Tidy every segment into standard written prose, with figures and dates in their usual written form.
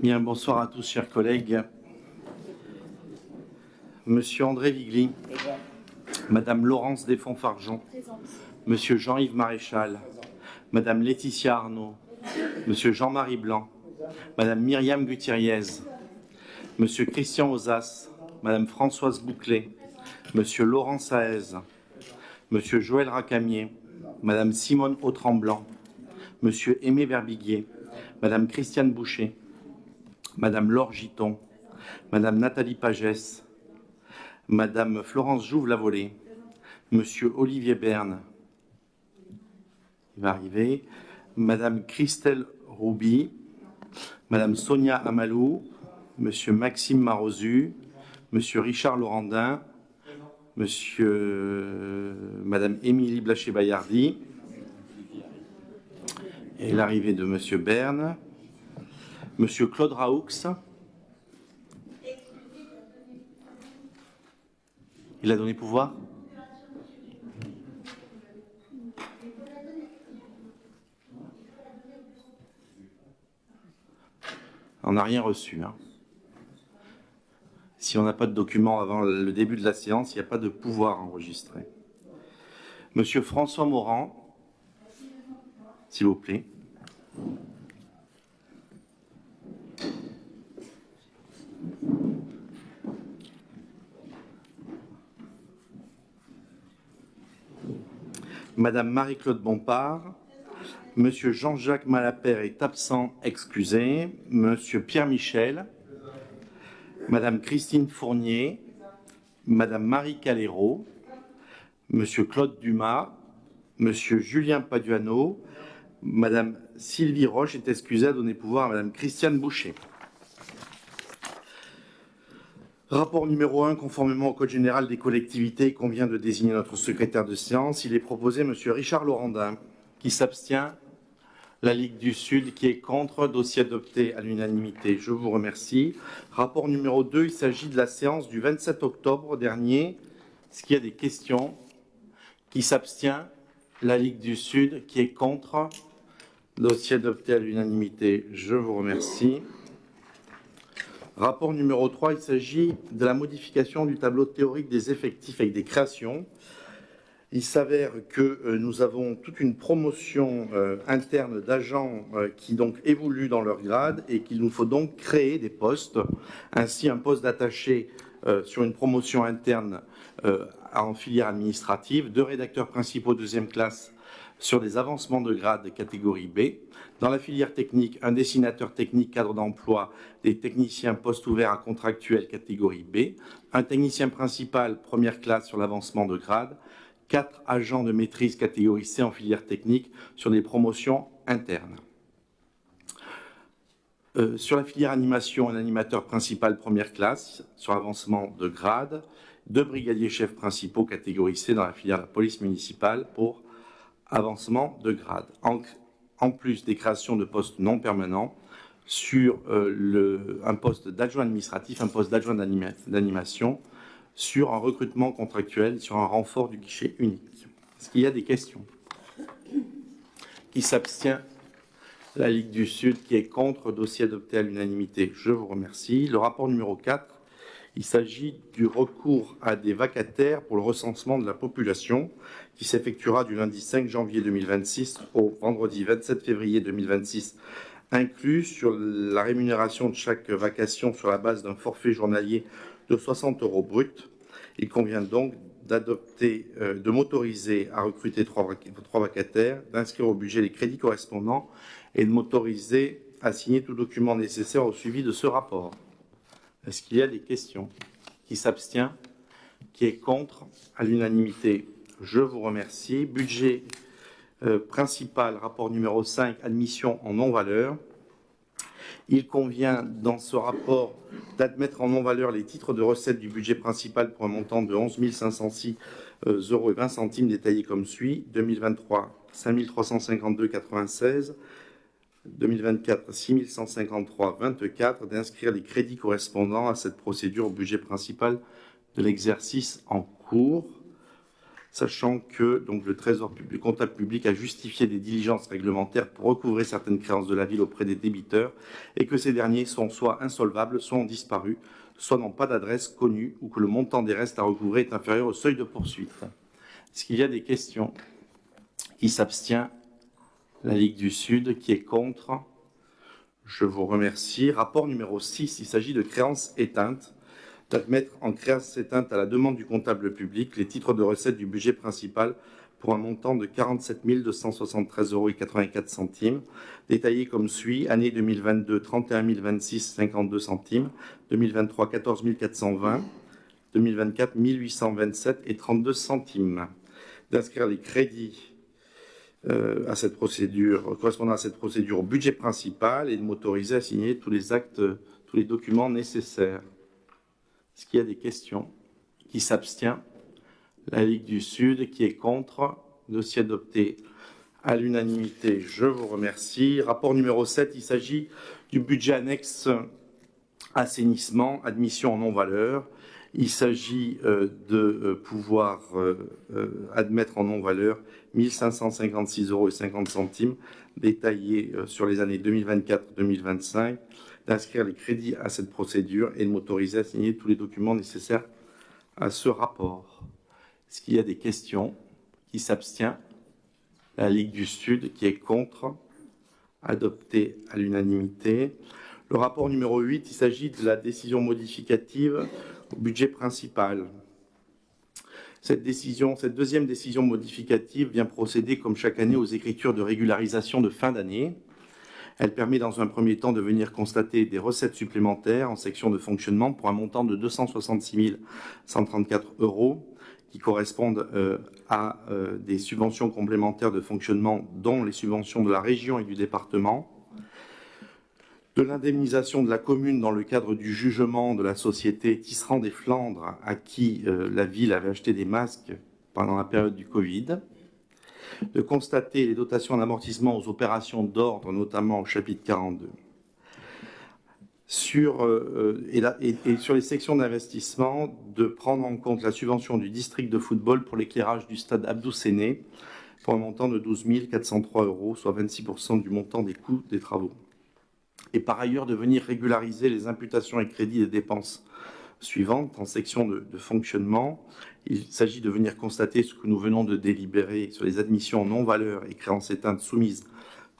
Bien, bonsoir à tous, chers collègues. Monsieur André Vigli, Madame Laurence Desfonds-Fargeon, Monsieur Jean-Yves Maréchal, Madame Laetitia Arnaud, Monsieur Jean-Marie Blanc, Madame Myriam Gutierrez, Monsieur Christian Ozas, Madame Françoise Bouclet, Monsieur Laurent Saez, Monsieur Joël Racamier, Madame Simone Autremblant, Monsieur Aimé Verbiguier, Madame Christiane Boucher, Madame Laure Giton, Madame Nathalie Pagès, Madame Florence Jouve-Lavolée, Monsieur Olivier Berne, il va arriver, Madame Christelle Rouby, Madame Sonia Amalou, Monsieur Maxime Marozu, Monsieur Richard Laurendin, Madame Émilie Blaché-Bayardi, et l'arrivée de Monsieur Berne, Monsieur Claude Raoux, il a donné pouvoir. On n'a rien reçu. Si on n'a pas de document avant le début de la séance, il n'y a pas de pouvoir enregistré. Monsieur François Morand, s'il vous plaît. Madame Marie-Claude Bompard, Monsieur Jean-Jacques Malapert est absent, excusé. Monsieur Pierre Michel, Madame Christine Fournier, Madame Marie Calero, Monsieur Claude Dumas, Monsieur Julien Paduano, Madame Sylvie Roche est excusée à donner pouvoir à Madame Christiane Boucher. Rapport numéro 1, conformément au Code général des collectivités, il convient de désigner notre secrétaire de séance. Il est proposé Monsieur Richard Laurendin, qui s'abstient. La Ligue du Sud, qui est contre. Dossier adopté à l'unanimité. Je vous remercie. Rapport numéro 2, il s'agit de la séance du 27 octobre dernier. Est-ce qu'il y a des questions? Qui s'abstient? La Ligue du Sud, qui est contre. Dossier adopté à l'unanimité. Je vous remercie. Rapport numéro 3, il s'agit de la modification du tableau théorique des effectifs avec des créations. Il s'avère que nous avons toute une promotion interne d'agents qui donc évoluent dans leur grade et qu'il nous faut donc créer des postes. Ainsi, un poste d'attaché sur une promotion interne en filière administrative, 2 rédacteurs principaux deuxième classe sur des avancements de grade de catégorie B. Dans la filière technique, un dessinateur technique cadre d'emploi, des techniciens postes ouverts à contractuels catégorie B, un technicien principal première classe sur l'avancement de grade, 4 agents de maîtrise catégorie C en filière technique sur des promotions internes. Sur la filière animation, un animateur principal première classe sur avancement de grade, 2 brigadiers chefs principaux catégorie C dans la filière de la police municipale pour avancement de grade. En plus des créations de postes non permanents sur un poste d'adjoint administratif, un poste d'adjoint d'animation, sur un recrutement contractuel, sur un renfort du guichet unique. Est-ce qu'il y a des questions? Qui s'abstient? La Ligue du Sud, qui est contre. Dossier adopté à l'unanimité. Je vous remercie. Le rapport numéro 4, il s'agit du recours à des vacataires pour le recensement de la population qui s'effectuera du lundi 5 janvier 2026 au vendredi 27 février 2026, inclus sur la rémunération de chaque vacation sur la base d'un forfait journalier de 60 € brut. Il convient donc d'adopter, de m'autoriser à recruter 3 vacataires, d'inscrire au budget les crédits correspondants et de m'autoriser à signer tout document nécessaire au suivi de ce rapport. Est-ce qu'il y a des questions? Qui s'abstient? Qui est contre? À l'unanimité. Je vous remercie. Budget principal, rapport numéro 5, admission en non-valeur. Il convient dans ce rapport d'admettre en non-valeur les titres de recettes du budget principal pour un montant de 11 506 € et 20 centimes détaillés comme suit. 2023, 5 352,96 €. 2024, 6 153,24 €, d'inscrire les crédits correspondants à cette procédure au budget principal de l'exercice en cours. sachant que donc, le Trésor public, comptable public a justifié des diligences réglementaires pour recouvrer certaines créances de la ville auprès des débiteurs et que ces derniers sont soit insolvables, soit ont disparu, soit n'ont pas d'adresse connue ou que le montant des restes à recouvrer est inférieur au seuil de poursuite. Est-ce qu'il y a des questions? Qui s'abstient? La Ligue du Sud. Qui est contre? Je vous remercie. Rapport numéro 6, il s'agit de créances éteintes. D'admettre en créance éteinte à la demande du comptable public les titres de recettes du budget principal pour un montant de 47 273,84 €, détaillés comme suit. Année 2022, 31 026,52 centimes. 2023, 14 420. 2024, 1827,32 centimes. D'inscrire les crédits à cette procédure, correspondant à cette procédure au budget principal et de m'autoriser à signer tous les actes, tous les documents nécessaires. Est-ce qu'il y a des questions? Qui s'abstient? La Ligue du Sud. Qui est contre? Dossier adopté à l'unanimité. Je vous remercie. Rapport numéro 7, il s'agit du budget annexe assainissement, admission en non-valeur. Il s'agit de pouvoir admettre en non-valeur 1 556,50 € détaillés sur les années 2024-2025, d'inscrire les crédits à cette procédure et de m'autoriser à signer tous les documents nécessaires à ce rapport. Est-ce qu'il y a des questions? Qui s'abstient? La Ligue du Sud. Qui est contre? Adopté à l'unanimité. Le rapport numéro 8, il s'agit de la décision modificative au budget principal. Cette deuxième décision modificative vient procéder, comme chaque année, aux écritures de régularisation de fin d'année. Elle permet dans un premier temps de venir constater des recettes supplémentaires en section de fonctionnement pour un montant de 266 134 € qui correspondent à des subventions complémentaires de fonctionnement, dont les subventions de la région et du département, de l'indemnisation de la commune dans le cadre du jugement de la société Tisserand des Flandres à qui la ville avait acheté des masques pendant la période du Covid, de constater les dotations d'amortissement aux opérations d'ordre, notamment au chapitre 42. Sur les sections d'investissement, de prendre en compte la subvention du district de football pour l'éclairage du stade Abdou Séné pour un montant de 12 403 €, soit 26% du montant des coûts des travaux. Et par ailleurs, de venir régulariser les imputations et crédits des dépenses suivantes en section de fonctionnement. Il s'agit de venir constater ce que nous venons de délibérer sur les admissions non-valeur et créances éteintes soumises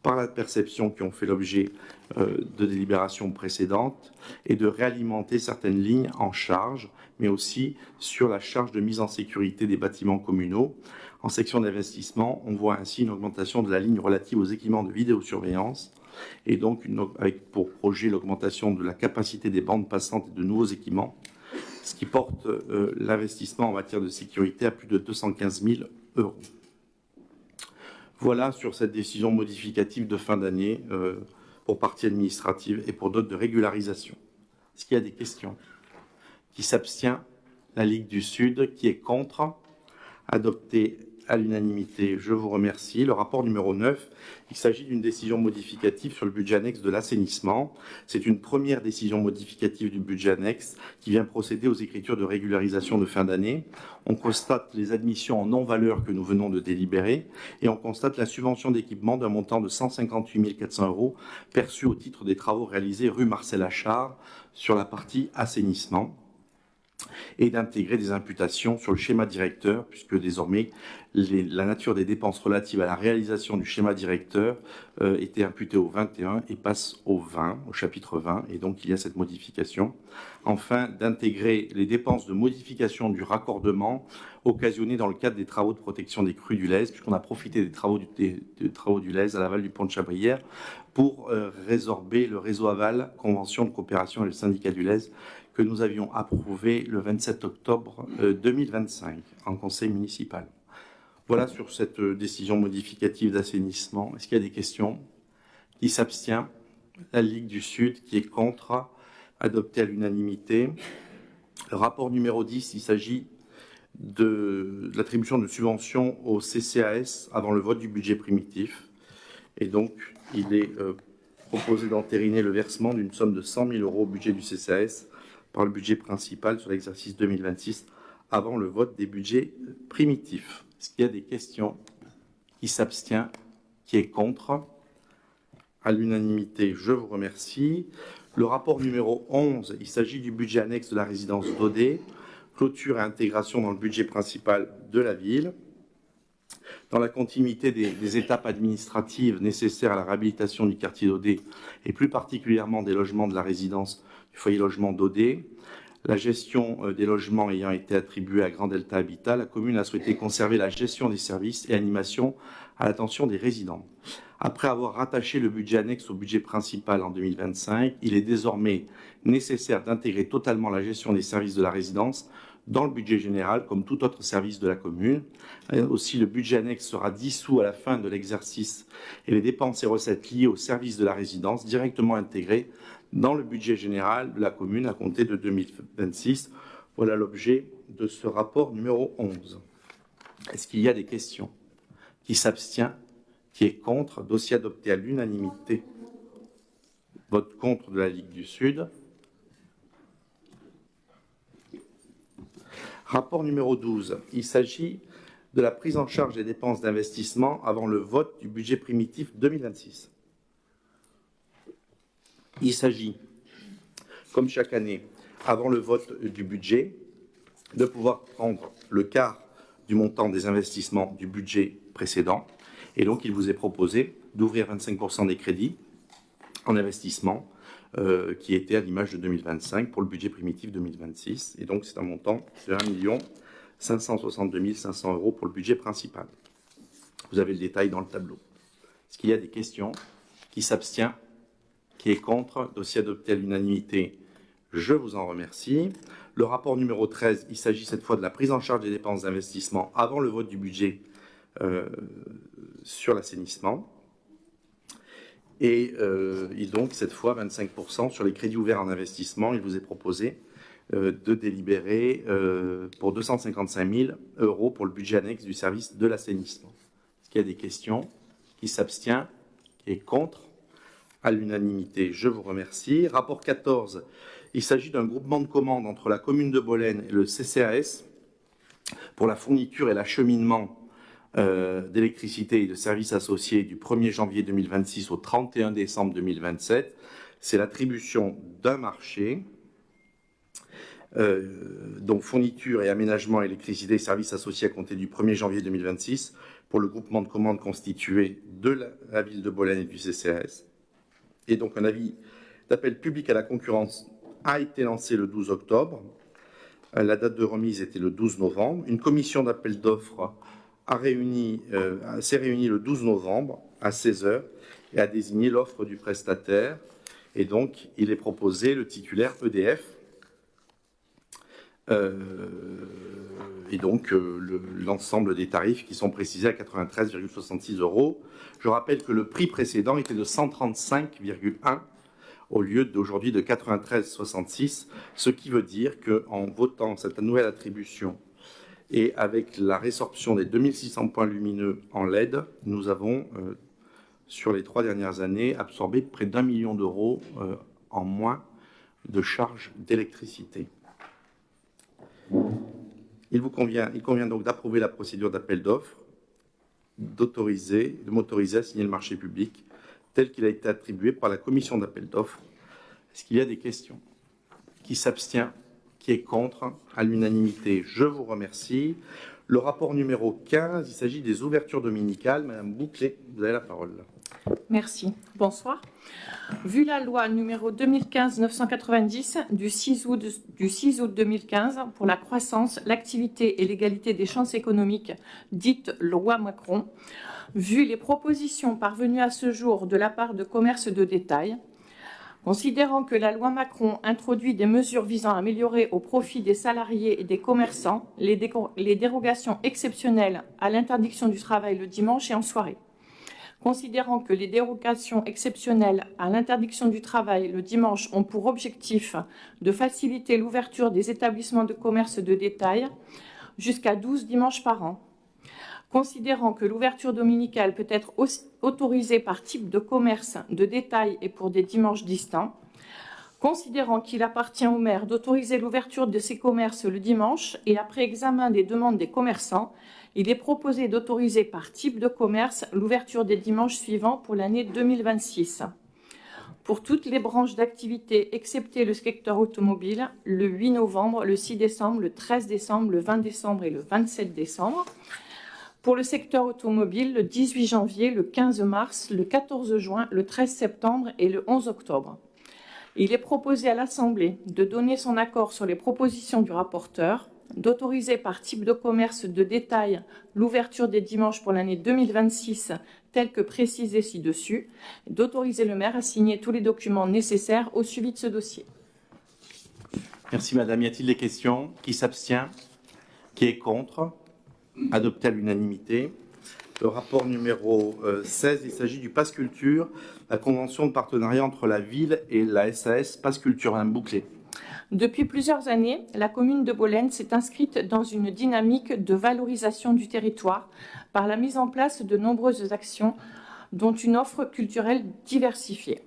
par la perception qui ont fait l'objet de délibérations précédentes et de réalimenter certaines lignes en charge, mais aussi sur la charge de mise en sécurité des bâtiments communaux. En section d'investissement, on voit ainsi une augmentation de la ligne relative aux équipements de vidéosurveillance et donc avec pour projet l'augmentation de la capacité des bandes passantes et de nouveaux équipements, ce qui porte l'investissement en matière de sécurité à plus de 215 000 €. Voilà sur cette décision modificative de fin d'année pour partie administrative et pour d'autres de régularisation. Est-ce qu'il y a des questions? Qui s'abstient? La Ligue du Sud. Qui est contre? Adopté à l'unanimité. Je vous remercie. Le rapport numéro 9, il s'agit d'une décision modificative sur le budget annexe de l'assainissement. C'est une première décision modificative du budget annexe qui vient procéder aux écritures de régularisation de fin d'année. On constate les admissions en non-valeur que nous venons de délibérer et on constate la subvention d'équipement d'un montant de 158 400 € perçue au titre des travaux réalisés rue Marcel Achard sur la partie assainissement, et d'intégrer des imputations sur le schéma directeur, puisque désormais la nature des dépenses relatives à la réalisation du schéma directeur était imputée au 21 et passe au 20, au chapitre 20, et donc il y a cette modification. Enfin, d'intégrer les dépenses de modification du raccordement occasionnées dans le cadre des travaux de protection des crues du Lez, puisqu'on a profité des travaux du Lez à l'aval du pont de Chabrières pour résorber le réseau aval, convention de coopération et le syndicat du Lez, que nous avions approuvé le 27 octobre 2025 en conseil municipal. Voilà sur cette décision modificative d'assainissement. Est-ce qu'il y a des questions? Qui s'abstient? La Ligue du Sud. Qui est contre? Adopté à l'unanimité. Le rapport numéro 10, il s'agit de l'attribution de subventions au CCAS avant le vote du budget primitif. Et donc, il est proposé d'entériner le versement d'une somme de 100 000 € au budget du CCAS par le budget principal sur l'exercice 2026 avant le vote des budgets primitifs. Est-ce qu'il y a des questions? Qui s'abstient? Qui est contre? À l'unanimité, je vous remercie. Le rapport numéro 11, il s'agit du budget annexe de la résidence d'Audet, clôture et intégration dans le budget principal de la ville. Dans la continuité des étapes administratives nécessaires à la réhabilitation du quartier d'Audet, et plus particulièrement des logements de la résidence du foyer logement d'Audet, la gestion des logements ayant été attribuée à Grand Delta Habitat, la commune a souhaité conserver la gestion des services et animations à l'attention des résidents. Après avoir rattaché le budget annexe au budget principal en 2025, il est désormais nécessaire d'intégrer totalement la gestion des services de la résidence dans le budget général, comme tout autre service de la commune. Aussi, le budget annexe sera dissous à la fin de l'exercice et les dépenses et recettes liées au service de la résidence directement intégrées dans le budget général de la commune à compter de 2026. Voilà l'objet de ce rapport numéro 11. Est-ce qu'il y a des questions? Qui s'abstient? Qui est contre? Dossier adopté à l'unanimité. Vote contre de la Ligue du Sud. Rapport numéro 12. Il s'agit de la prise en charge des dépenses d'investissement avant le vote du budget primitif 2026. Il s'agit, comme chaque année, avant le vote du budget, de pouvoir prendre le quart du montant des investissements du budget précédent. Et donc, il vous est proposé d'ouvrir 25% des crédits en investissement qui était à l'image de 2025 pour le budget primitif 2026. Et donc, c'est un montant de 1 562 500 € pour le budget principal. Vous avez le détail dans le tableau. Est-ce qu'il y a des questions? Qui s'abstient? Qui est contre? Dossier adopté à l'unanimité. Je vous en remercie. Le rapport numéro 13, il s'agit cette fois de la prise en charge des dépenses d'investissement avant le vote du budget sur l'assainissement. Et donc, cette fois, 25% sur les crédits ouverts en investissement. Il vous est proposé de délibérer pour 255 000 € pour le budget annexe du service de l'assainissement. Est-ce qu'il y a des questions? Qui s'abstient? Qui est contre? À l'unanimité, je vous remercie. Rapport 14, il s'agit d'un groupement de commandes entre la commune de Bolène et le CCAS pour la fourniture et l'acheminement d'électricité et de services associés du 1er janvier 2026 au 31 décembre 2027. C'est l'attribution d'un marché, donc fourniture et aménagement électricité et services associés à compter du 1er janvier 2026 pour le groupement de commandes constitué de la ville de Bolène et du CCAS. Et donc un avis d'appel public à la concurrence a été lancé le 12 octobre. La date de remise était le 12 novembre. Une commission d'appel d'offres s'est réunie le 12 novembre à 16 h et a désigné l'offre du prestataire. Et donc, il est proposé le titulaire EDF. Et donc, l'ensemble des tarifs qui sont précisés à 93,66 €. Je rappelle que le prix précédent était de 135,1 au lieu d'aujourd'hui de 93,66, ce qui veut dire qu'en votant cette nouvelle attribution et avec la résorption des 2600 points lumineux en LED, nous avons, sur les 3 dernières années, absorbé près d'1 million d'euros en moins de charges d'électricité. Il convient donc d'approuver la procédure d'appel d'offres, de m'autoriser à signer le marché public tel qu'il a été attribué par la commission d'appel d'offres. Est-ce qu'il y a des questions? Qui s'abstient? Qui est contre? À l'unanimité, je vous remercie. Le rapport numéro 15, il s'agit des ouvertures dominicales. Madame Bouclé, vous avez la parole. Merci. Bonsoir. Vu la loi numéro 2015-990 du 6 août 2015 pour la croissance, l'activité et l'égalité des chances économiques, dite loi Macron, vu les propositions parvenues à ce jour de la part de commerces de détail, considérant que la loi Macron introduit des mesures visant à améliorer au profit des salariés et des commerçants les dérogations exceptionnelles à l'interdiction du travail le dimanche et en soirée, considérant que les dérogations exceptionnelles à l'interdiction du travail le dimanche ont pour objectif de faciliter l'ouverture des établissements de commerce de détail jusqu'à 12 dimanches par an, considérant que l'ouverture dominicale peut être autorisée par type de commerce de détail et pour des dimanches distants, Considérant qu'il appartient au maire d'autoriser l'ouverture de ces commerces le dimanche et après examen des demandes des commerçants, il est proposé d'autoriser par type de commerce l'ouverture des dimanches suivants pour l'année 2026. Pour toutes les branches d'activité, excepté le secteur automobile, le 8 novembre, le 6 décembre, le 13 décembre, le 20 décembre et le 27 décembre. Pour le secteur automobile, le 18 janvier, le 15 mars, le 14 juin, le 13 septembre et le 11 octobre. Il est proposé à l'Assemblée de donner son accord sur les propositions du rapporteur, d'autoriser par type de commerce de détail l'ouverture des dimanches pour l'année 2026 telle que précisée ci-dessus, et d'autoriser le maire à signer tous les documents nécessaires au suivi de ce dossier. Merci Madame. Y a-t-il des questions? Qui s'abstient? Qui est contre? Adopté à l'unanimité. Le rapport numéro 16, il s'agit du Pass Culture, la convention de partenariat entre la ville et la SAS Pass Culture. Madame Bouclé. Depuis plusieurs années, la commune de Bolène s'est inscrite dans une dynamique de valorisation du territoire par la mise en place de nombreuses actions, dont une offre culturelle diversifiée.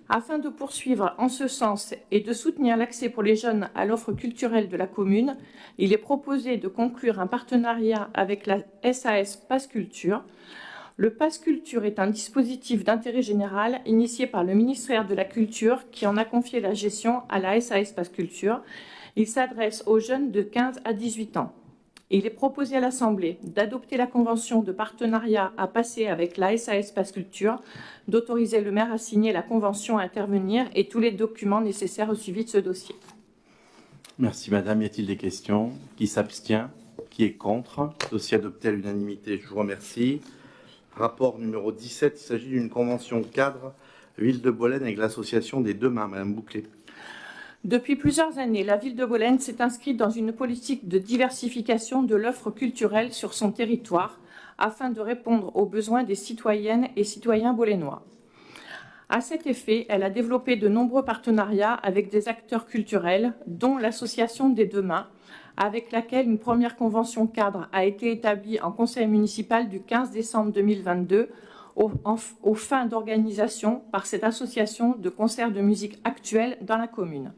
Afin de poursuivre en ce sens et de soutenir l'accès pour les jeunes à l'offre culturelle de la commune, il est proposé de conclure un partenariat avec la SAS Pass Culture. Le Pass Culture est un dispositif d'intérêt général initié par le ministère de la Culture qui en a confié la gestion à la SAS Pass Culture. Il s'adresse aux jeunes de 15 à 18 ans. Il est proposé à l'Assemblée d'adopter la convention de partenariat à passer avec la SAS Pass Culture, d'autoriser le maire à signer la convention à intervenir et tous les documents nécessaires au suivi de ce dossier. Merci Madame. Y a-t-il des questions? Qui s'abstient? Qui est contre? Dossier adopté à l'unanimité. Je vous remercie. Rapport numéro 17, il s'agit d'une convention cadre Ville de Bolène avec l'association des Demain. Madame Bouclé. Depuis plusieurs années, la ville de Bolène s'est inscrite dans une politique de diversification de l'offre culturelle sur son territoire afin de répondre aux besoins des citoyennes et citoyens bolénois. À cet effet, elle a développé de nombreux partenariats avec des acteurs culturels, dont l'association des Demain, avec laquelle une première convention cadre a été établie en conseil municipal du 15 décembre 2022 aux fins d'organisation par cette association de concerts de musique actuelle dans la commune.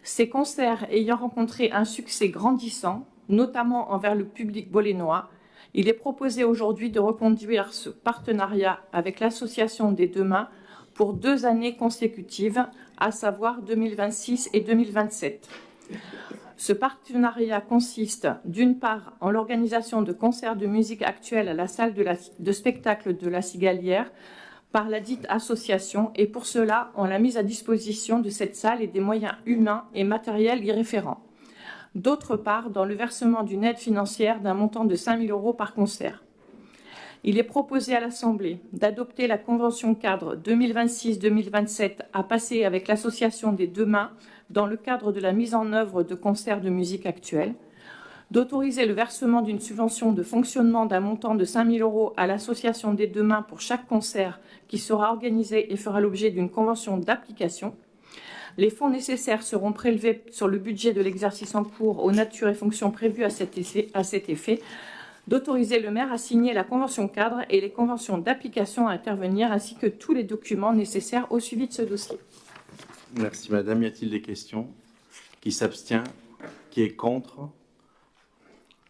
Ces concerts ayant rencontré un succès grandissant, notamment envers le public bolénois, il est proposé aujourd'hui de reconduire ce partenariat avec l'association des Demain pour 2 années consécutives, à savoir 2026 et 2027. Ce partenariat consiste d'une part en l'organisation de concerts de musique actuelle à la salle de spectacle de la Cigalière par la dite association et pour cela en la mise à disposition de cette salle et des moyens humains et matériels y référents. D'autre part dans le versement d'une aide financière d'un montant de 5 000 € par concert. Il est proposé à l'Assemblée d'adopter la convention cadre 2026-2027 à passer avec l'association des Demain dans le cadre de la mise en œuvre de concerts de musique actuelle, d'autoriser le versement d'une subvention de fonctionnement d'un montant de 5 000 € à l'association des Demain pour chaque concert qui sera organisé et fera l'objet d'une convention d'application. Les fonds nécessaires seront prélevés sur le budget de l'exercice en cours aux natures et fonctions prévues à cet effet, d'autoriser le maire à signer la convention cadre et les conventions d'application à intervenir, ainsi que tous les documents nécessaires au suivi de ce dossier. Merci Madame. Y a-t-il des questions? Qui s'abstient? Qui est contre?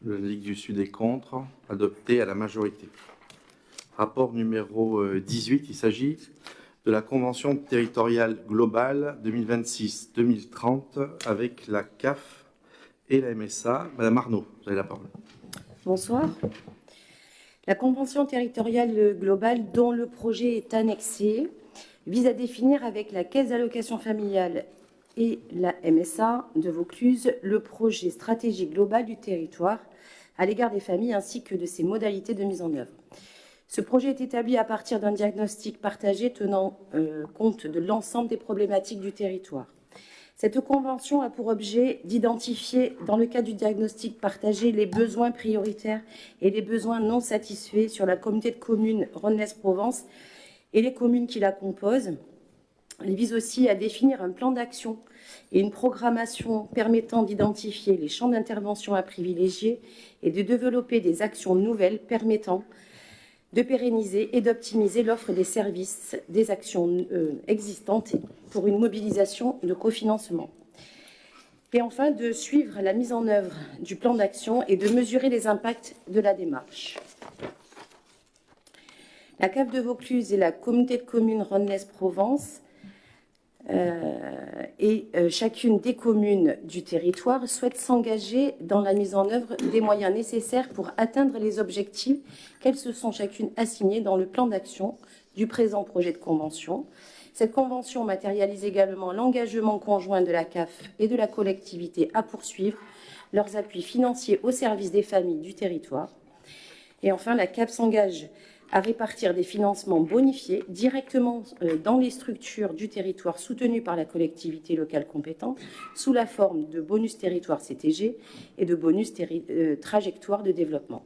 Le Ligue du Sud est contre. Adopté à la majorité. Rapport numéro 18, il s'agit de la Convention territoriale globale 2026-2030 avec la CAF et la MSA. Madame Arnaud, vous avez la parole. Bonsoir. La Convention territoriale globale dont le projet est annexé vise à définir avec la Caisse d'allocation familiale et la MSA de Vaucluse le projet stratégique global du territoire à l'égard des familles ainsi que de ses modalités de mise en œuvre. Ce projet est établi à partir d'un diagnostic partagé tenant compte de l'ensemble des problématiques du territoire. Cette convention a pour objet d'identifier, dans le cadre du diagnostic partagé, les besoins prioritaires et les besoins non satisfaits sur la communauté de communes Rhône-Lez-Provence et les communes qui la composent. Elle vise aussi à définir un plan d'action et une programmation permettant d'identifier les champs d'intervention à privilégier et de développer des actions nouvelles permettant de pérenniser et d'optimiser l'offre des services, des actions existantes pour une mobilisation de cofinancement. Et enfin, de suivre la mise en œuvre du plan d'action et de mesurer les impacts de la démarche. La CAF de Vaucluse et la communauté de communes Rhône-Lez-Provence chacune des communes du territoire souhaite s'engager dans la mise en œuvre des moyens nécessaires pour atteindre les objectifs qu'elles se sont chacune assignés dans le plan d'action du présent projet de convention. Cette convention matérialise également l'engagement conjoint de la CAF et de la collectivité à poursuivre leurs appuis financiers au service des familles du territoire. Et enfin, la CAF s'engage à répartir des financements bonifiés directement dans les structures du territoire soutenues par la collectivité locale compétente sous la forme de bonus territoire CTG et de bonus trajectoire de développement.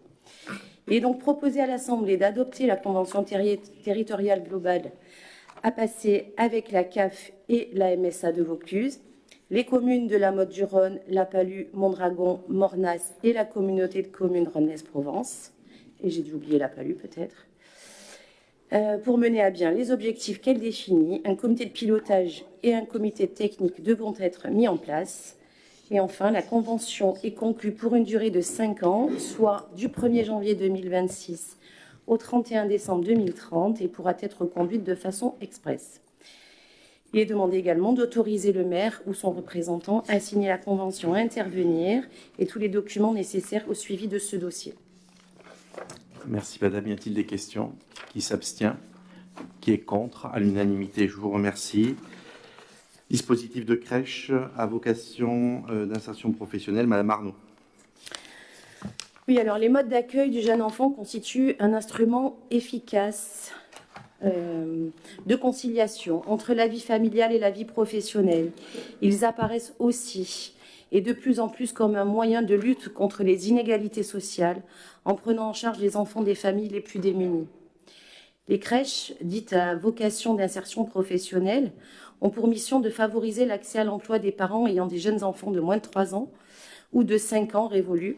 Il est donc proposé à l'Assemblée d'adopter la convention territoriale globale à passer avec la CAF et la MSA de Vaucluse, les communes de la Motte-du-Rhône, La Palud, Mondragon, Mornas et la communauté de communes Rhône-Lez-Provence, et j'ai dû oublier La Palud peut-être, pour mener à bien les objectifs qu'elle définit. Un comité de pilotage et un comité technique devront être mis en place. Et enfin, la convention est conclue pour une durée de 5 ans, soit du 1er janvier 2026 au 31 décembre 2030 et pourra être conduite de façon expresse. Il est demandé également d'autoriser le maire ou son représentant à signer la convention, à intervenir et tous les documents nécessaires au suivi de ce dossier. Merci Madame. Y a-t-il des questions? Qui s'abstient? Qui est contre? À l'unanimité, je vous remercie. Dispositif de crèche à vocation d'insertion professionnelle, Madame Arnaud. Oui, alors les modes d'accueil du jeune enfant constituent un instrument efficace de conciliation entre la vie familiale et la vie professionnelle. Ils apparaissent aussi et de plus en plus comme un moyen de lutte contre les inégalités sociales en prenant en charge les enfants des familles les plus démunies. Les crèches, dites à vocation d'insertion professionnelle, ont pour mission de favoriser l'accès à l'emploi des parents ayant des jeunes enfants de moins de 3 ans ou de 5 ans révolus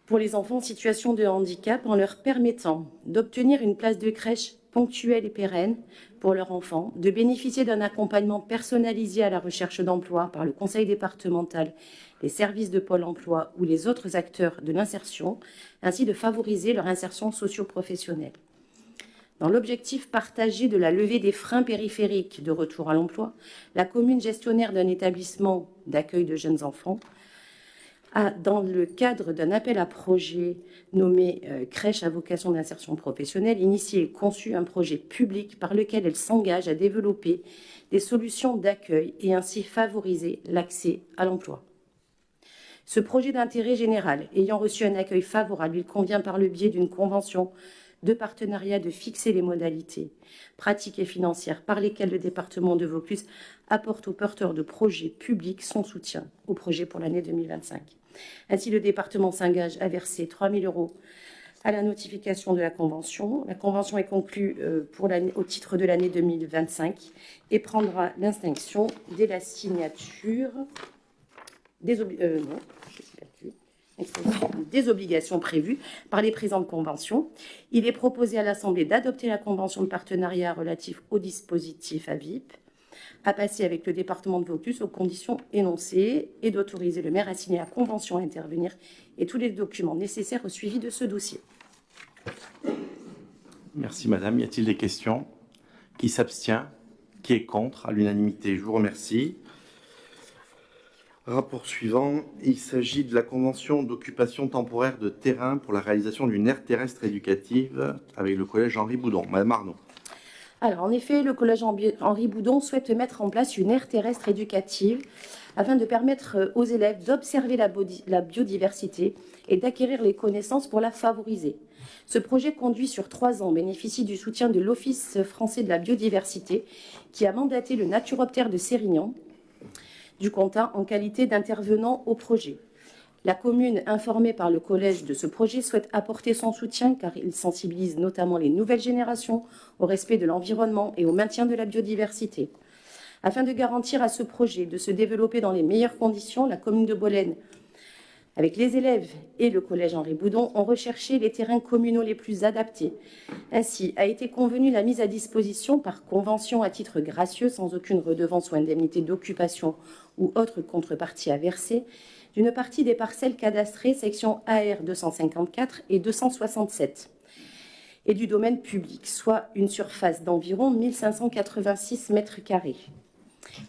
pour les enfants en situation de handicap en leur permettant d'obtenir une place de crèche ponctuelle et pérenne pour leur enfant, de bénéficier d'un accompagnement personnalisé à la recherche d'emploi par le conseil départemental, les services de Pôle emploi ou les autres acteurs de l'insertion, ainsi de favoriser leur insertion socio-professionnelle. Dans l'objectif partagé de la levée des freins périphériques de retour à l'emploi, la commune gestionnaire d'un établissement d'accueil de jeunes enfants a, dans le cadre d'un appel à projet nommé Crèche à vocation d'insertion professionnelle, initié et conçu un projet public par lequel elle s'engage à développer des solutions d'accueil et ainsi favoriser l'accès à l'emploi. Ce projet d'intérêt général ayant reçu un accueil favorable, il convient par le biais d'une convention de partenariat de fixer les modalités pratiques et financières par lesquelles le département de Vaucluse apporte aux porteurs de projets publics son soutien au projet pour l'année 2025. Ainsi, le département s'engage à verser 3 000 € à la notification de la convention. La convention est conclue au titre de l'année 2025 et prendra l'extinction dès la signature des obligations prévues par les présentes conventions. Il est proposé à l'Assemblée d'adopter la convention de partenariat relative au dispositif AVIP à passer avec le département de Vaucluse aux conditions énoncées et d'autoriser le maire à signer la convention à intervenir et tous les documents nécessaires au suivi de ce dossier. Merci Madame. Y a-t-il des questions? Qui s'abstient? Qui est contre? À l'unanimité, je vous remercie. Rapport suivant, il s'agit de la convention d'occupation temporaire de terrain pour la réalisation d'une aire terrestre éducative avec le collège Henri Boudon. Madame Arnaud. Alors, en effet, le collège Henri Boudon souhaite mettre en place une aire terrestre éducative afin de permettre aux élèves d'observer la biodiversité et d'acquérir les connaissances pour la favoriser. Ce projet, conduit sur 3 ans, bénéficie du soutien de l'Office français de la biodiversité qui a mandaté le naturoptère de Sérignan du Comtat en qualité d'intervenant au projet. La commune, informée par le collège de ce projet, souhaite apporter son soutien car il sensibilise notamment les nouvelles générations au respect de l'environnement et au maintien de la biodiversité. Afin de garantir à ce projet de se développer dans les meilleures conditions, la commune de Bolène avec les élèves et le collège Henri Boudon, ont recherché les terrains communaux les plus adaptés. Ainsi, a été convenue la mise à disposition par convention à titre gracieux, sans aucune redevance ou indemnité d'occupation ou autre contrepartie à verser, d'une partie des parcelles cadastrées section AR 254 et 267 et du domaine public, soit une surface d'environ 1586 mètres carrés.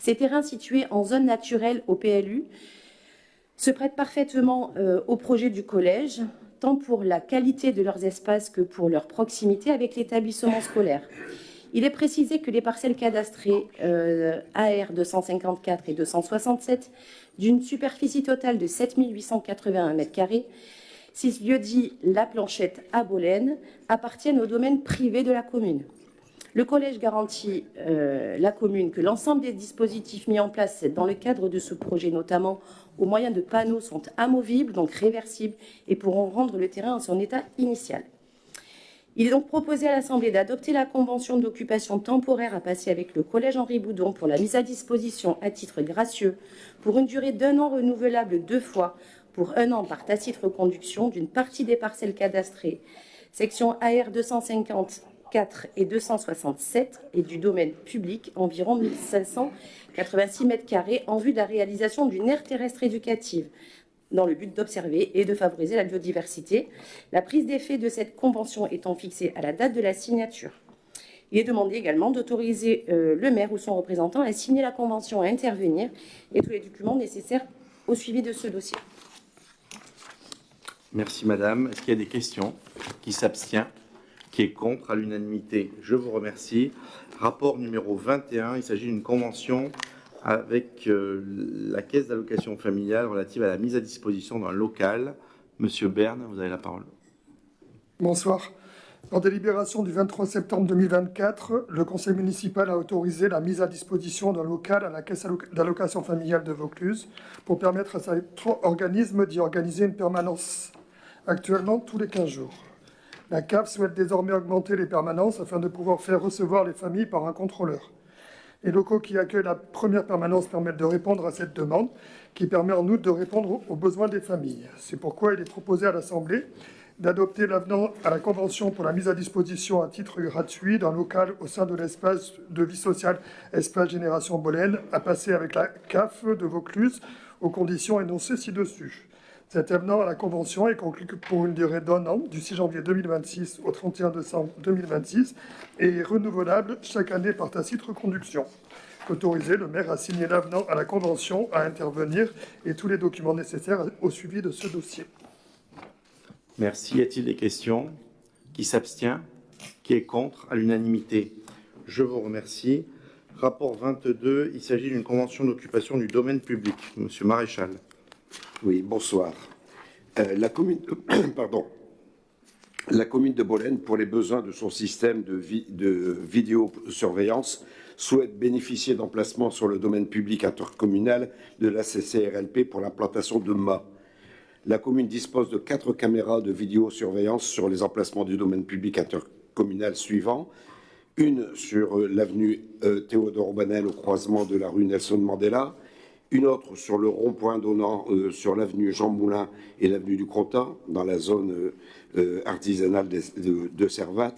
Ces terrains situés en zone naturelle au PLU se prêtent parfaitement au projet du collège, tant pour la qualité de leurs espaces que pour leur proximité avec l'établissement scolaire. Il est précisé que les parcelles cadastrées AR 254 et 267, d'une superficie totale de 7 881 m², 6 lieux-dits La Planchette à Bolène, appartiennent au domaine privé de la commune. Le collège garantit la commune que l'ensemble des dispositifs mis en place dans le cadre de ce projet, notamment au moyen de panneaux, sont amovibles, donc réversibles, et pourront rendre le terrain en son état initial. Il est donc proposé à l'Assemblée d'adopter la convention d'occupation temporaire à passer avec le collège Henri Boudon pour la mise à disposition à titre gracieux pour une durée d'1 an renouvelable 2 fois pour 1 an par tacite reconduction d'une partie des parcelles cadastrées, section AR 254 et 267 et du domaine public, environ 1586 m², en vue de la réalisation d'une aire terrestre éducative, dans le but d'observer et de favoriser la biodiversité, la prise d'effet de cette convention étant fixée à la date de la signature. Il est demandé également d'autoriser le maire ou son représentant à signer la convention, à intervenir et tous les documents nécessaires au suivi de ce dossier. Merci Madame. Est-ce qu'il y a des questions? Qui s'abstient? Qui est contre? À l'unanimité, je vous remercie. Rapport numéro 21, il s'agit d'une convention avec la Caisse d'allocation familiale relative à la mise à disposition d'un local. Monsieur Berne, vous avez la parole. Bonsoir. En délibération du 23 septembre 2024, le conseil municipal a autorisé la mise à disposition d'un local à la Caisse d'allocation familiale de Vaucluse pour permettre à cet organisme d'y organiser une permanence, actuellement tous les 15 jours. La CAF souhaite désormais augmenter les permanences afin de pouvoir faire recevoir les familles par un contrôleur. Les locaux qui accueillent la première permanence permettent de répondre à cette demande, qui permet en outre de répondre aux besoins des familles. C'est pourquoi il est proposé à l'Assemblée d'adopter l'avenant à la Convention pour la mise à disposition à titre gratuit d'un local au sein de l'espace de vie sociale Espace Génération Bolène, à passer avec la CAF de Vaucluse aux conditions énoncées ci-dessus. Cet avenant à la Convention est conclu pour une durée d'1 an, du 6 janvier 2026 au 31 décembre 2026, et est renouvelable chaque année par tacite reconduction. Autoriser le maire à signer l'avenant à la Convention, à intervenir et tous les documents nécessaires au suivi de ce dossier. Merci. Y a-t-il des questions? Qui s'abstient? Qui est contre? À l'unanimité, je vous remercie. Rapport 22, il s'agit d'une convention d'occupation du domaine public. Monsieur Maréchal. Oui, bonsoir. La commune de Bolène, pour les besoins de son système de vidéosurveillance, souhaite bénéficier d'emplacements sur le domaine public intercommunal de la CCRLP pour l'implantation de mâts. La commune dispose de 4 caméras de vidéosurveillance sur les emplacements du domaine public intercommunal suivants. Une sur l'avenue Théodore Banel au croisement de la rue Nelson Mandela, une autre sur le rond-point donnant sur l'avenue Jean Moulin et l'avenue du Crottat, dans la zone artisanale de Servat,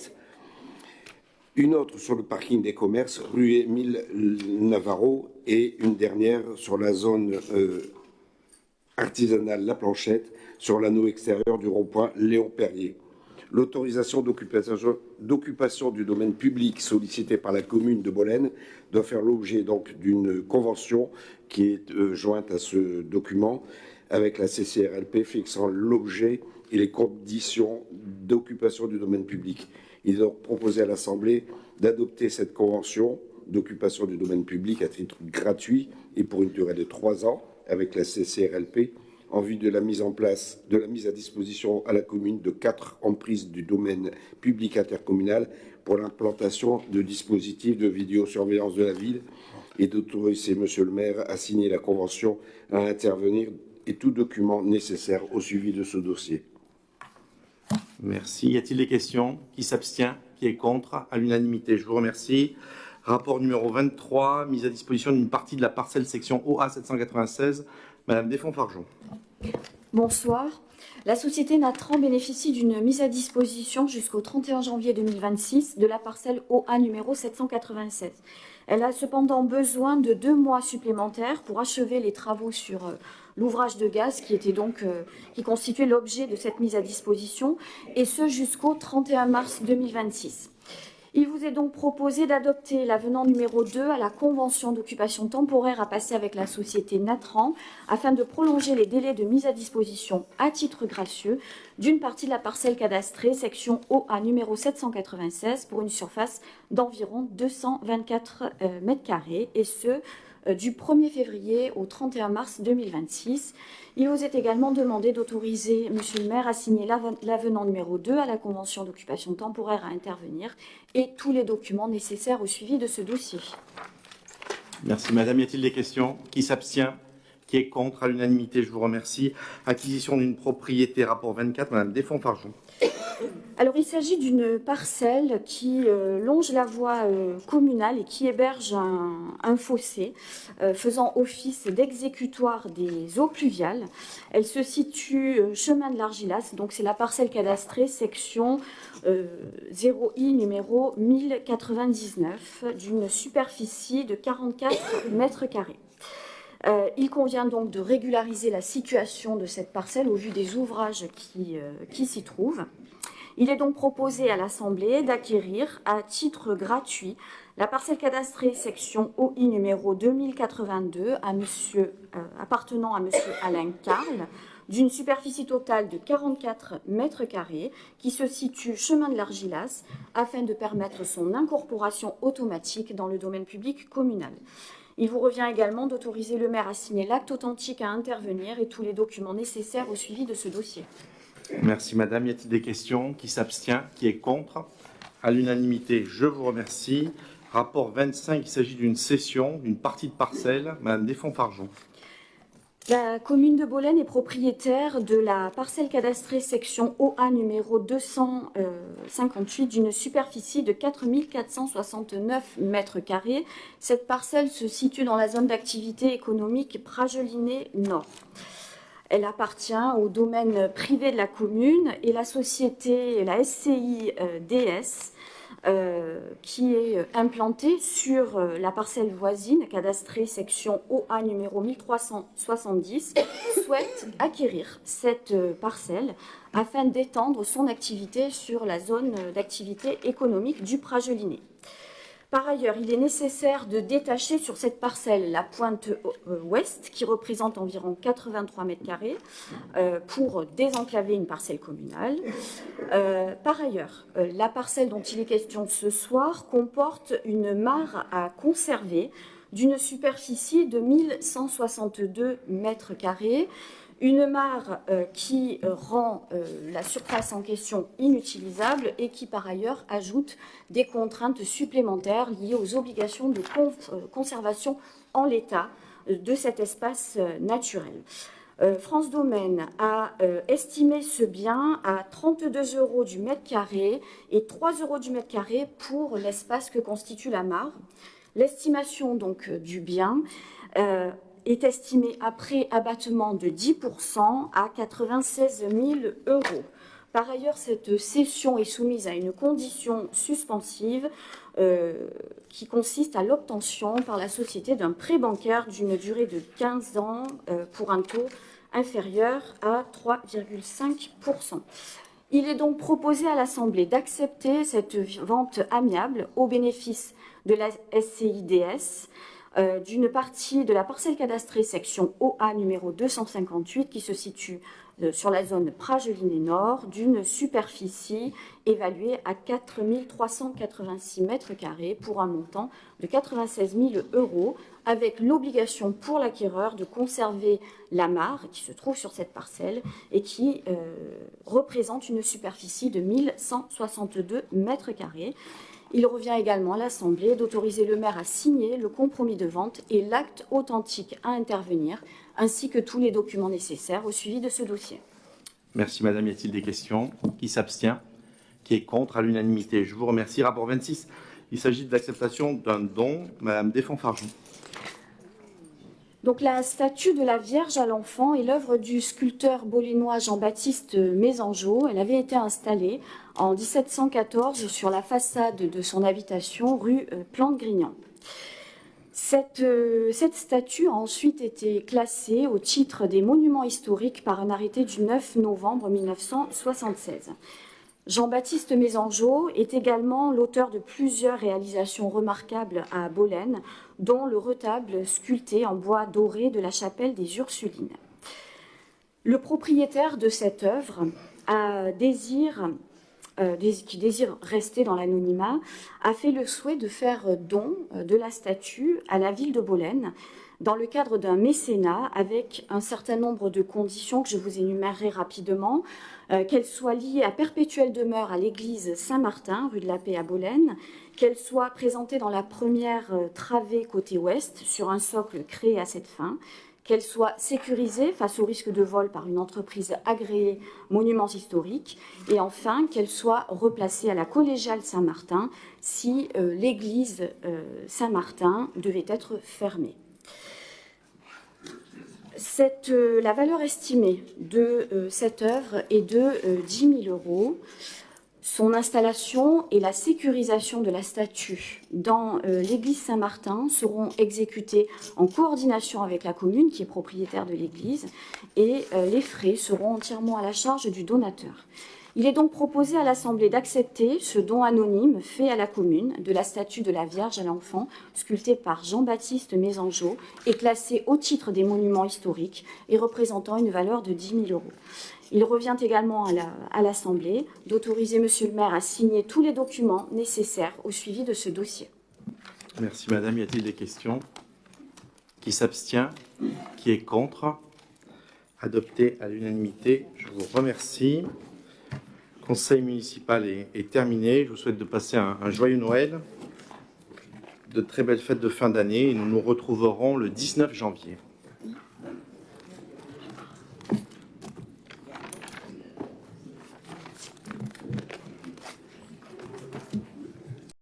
une autre sur le parking des commerces, rue Émile Navarro, et une dernière sur la zone artisanale La Planchette, sur l'anneau extérieur du rond-point Léon Perrier. L'autorisation d'occupation du domaine public sollicitée par la commune de Bolène doit faire l'objet donc d'une convention qui est jointe à ce document avec la CCRLP fixant l'objet et les conditions d'occupation du domaine public. Il est donc proposé à l'Assemblée d'adopter cette convention d'occupation du domaine public à titre gratuit et pour une durée de 3 ans avec la CCRLP en vue de la mise à disposition à la commune de 4 emprises du domaine public intercommunal pour l'implantation de dispositifs de vidéosurveillance de la ville et d'autoriser Monsieur le maire à signer la convention, à intervenir et tout document nécessaire au suivi de ce dossier. Merci. Y a-t-il des questions? Qui s'abstient? Qui est contre? À l'unanimité, je vous remercie. Rapport numéro 23, mise à disposition d'une partie de la parcelle section OA 796. Madame Desfonds-Fargeon. Bonsoir. La société Natran bénéficie d'une mise à disposition jusqu'au 31 janvier 2026 de la parcelle OA numéro 796. Elle a cependant besoin de 2 mois supplémentaires pour achever les travaux sur l'ouvrage de gaz qui constituait l'objet de cette mise à disposition, et ce jusqu'au 31 mars 2026. Il vous est donc proposé d'adopter l'avenant numéro 2 à la convention d'occupation temporaire à passer avec la société Natran afin de prolonger les délais de mise à disposition à titre gracieux d'une partie de la parcelle cadastrée section OA numéro 796 pour une surface d'environ 224 m², et ce du 1er février au 31 mars 2026. Il vous est également demandé d'autoriser Monsieur le maire à signer l'avenant numéro 2 à la convention d'occupation temporaire à intervenir et tous les documents nécessaires au suivi de ce dossier. Merci Madame. Y a-t-il des questions? Qui s'abstient? Qui est contre? À l'unanimité, je vous remercie. Acquisition d'une propriété, rapport 24, Madame Desfonds-Fargeon. Alors, il s'agit d'une parcelle qui longe la voie communale et qui héberge un fossé faisant office d'exécutoire des eaux pluviales. Elle se situe chemin de l'Argilas, donc c'est la parcelle cadastrée section 0I numéro 1099 d'une superficie de 44 m². Il convient donc de régulariser la situation de cette parcelle au vu des ouvrages qui s'y trouvent. Il est donc proposé à l'Assemblée d'acquérir à titre gratuit la parcelle cadastrée section OI numéro 2082 appartenant à Monsieur Alain Carle, d'une superficie totale de 44 m² qui se situe chemin de l'Argilas afin de permettre son incorporation automatique dans le domaine public communal. Il vous revient également d'autoriser le maire à signer l'acte authentique à intervenir et tous les documents nécessaires au suivi de ce dossier. Merci Madame. Y a-t-il des questions? Qui s'abstient? Qui est contre? À l'unanimité, je vous remercie. Rapport 25, il s'agit d'une cession, d'une partie de parcelle. Madame Desfonds-Fargeon. La commune de Bolène est propriétaire de la parcelle cadastrée section OA numéro 258 d'une superficie de 4 469 m². Cette parcelle se situe dans la zone d'activité économique Prajelinet Nord. Elle appartient au domaine privé de la commune et la société, la SCI DS, qui est implantée sur la parcelle voisine, cadastrée section OA numéro 1370, souhaite acquérir cette parcelle afin d'étendre son activité sur la zone d'activité économique du Prajelinet. Par ailleurs, il est nécessaire de détacher sur cette parcelle la pointe ouest, qui représente environ 83 m², pour désenclaver une parcelle communale. Par ailleurs, la parcelle dont il est question ce soir comporte une mare à conserver d'une superficie de 1162 m². Une mare qui rend la surface en question inutilisable et qui, par ailleurs, ajoute des contraintes supplémentaires liées aux obligations de conservation en l'état de cet espace naturel. France Domaine a estimé ce bien à 32 € du mètre-carré et 3 € du mètre-carré pour l'espace que constitue la mare. L'estimation donc du bien est estimé après abattement de 10% à 96 000 €. Par ailleurs, cette cession est soumise à une condition suspensive qui consiste à l'obtention par la société d'un prêt bancaire d'une durée de 15 ans pour un taux inférieur à 3,5%. Il est donc proposé à l'Assemblée d'accepter cette vente amiable au bénéfice de la SCIDS, d'une partie de la parcelle cadastrée section OA numéro 258 qui se situe sur la zone Prajelinet Nord, d'une superficie évaluée à 4 386 m² pour un montant de 96 000 €, avec l'obligation pour l'acquéreur de conserver la mare qui se trouve sur cette parcelle et qui représente une superficie de 1162 m². Il revient également à l'Assemblée d'autoriser le maire à signer le compromis de vente et l'acte authentique à intervenir, ainsi que tous les documents nécessaires au suivi de ce dossier. Merci Madame. Y a-t-il des questions? Qui s'abstient? Qui est contre? À l'unanimité, je vous remercie. Rapport 26, il s'agit de l'acceptation d'un don. Madame Desfonds-Fargeon. Donc la statue de la Vierge à l'enfant est l'œuvre du sculpteur bolénois Jean-Baptiste Mésangeau. Elle avait été installée en 1714 sur la façade de son habitation rue Plante-Grignan. Cette statue a ensuite été classée au titre des monuments historiques par un arrêté du 9 novembre 1976. Jean-Baptiste Mésangeau est également l'auteur de plusieurs réalisations remarquables à Bolène, dont le retable sculpté en bois doré de la chapelle des Ursulines. Le propriétaire de cette œuvre qui désire rester dans l'anonymat, a fait le souhait de faire don de la statue à la ville de Bolène dans le cadre d'un mécénat avec un certain nombre de conditions que je vous énumérerai rapidement, qu'elle soit liée à perpétuelle demeure à l'église Saint-Martin, rue de la Paix à Bolène, qu'elle soit présentée dans la première travée côté ouest sur un socle créé à cette fin, qu'elle soit sécurisée face au risque de vol par une entreprise agréée Monuments historiques, et enfin qu'elle soit replacée à la collégiale Saint-Martin si l'église Saint-Martin devait être fermée. La valeur estimée de cette œuvre est de 10 000 €. Son installation et la sécurisation de la statue dans l'église Saint-Martin seront exécutées en coordination avec la commune qui est propriétaire de l'église, et les frais seront entièrement à la charge du donateur. Il est donc proposé à l'Assemblée d'accepter ce don anonyme fait à la commune de la statue de la Vierge à l'enfant, sculptée par Jean-Baptiste Mésangeau et classée au titre des monuments historiques et représentant une valeur de 10 000 €. Il revient également à l'Assemblée d'autoriser Monsieur le maire à signer tous les documents nécessaires au suivi de ce dossier. Merci Madame. Y a-t-il des questions? Qui s'abstient? Qui est contre? Adopté à l'unanimité. Je vous remercie. Le conseil municipal est terminé. Je vous souhaite de passer un joyeux Noël, de très belles fêtes de fin d'année, et nous nous retrouverons le 19 janvier.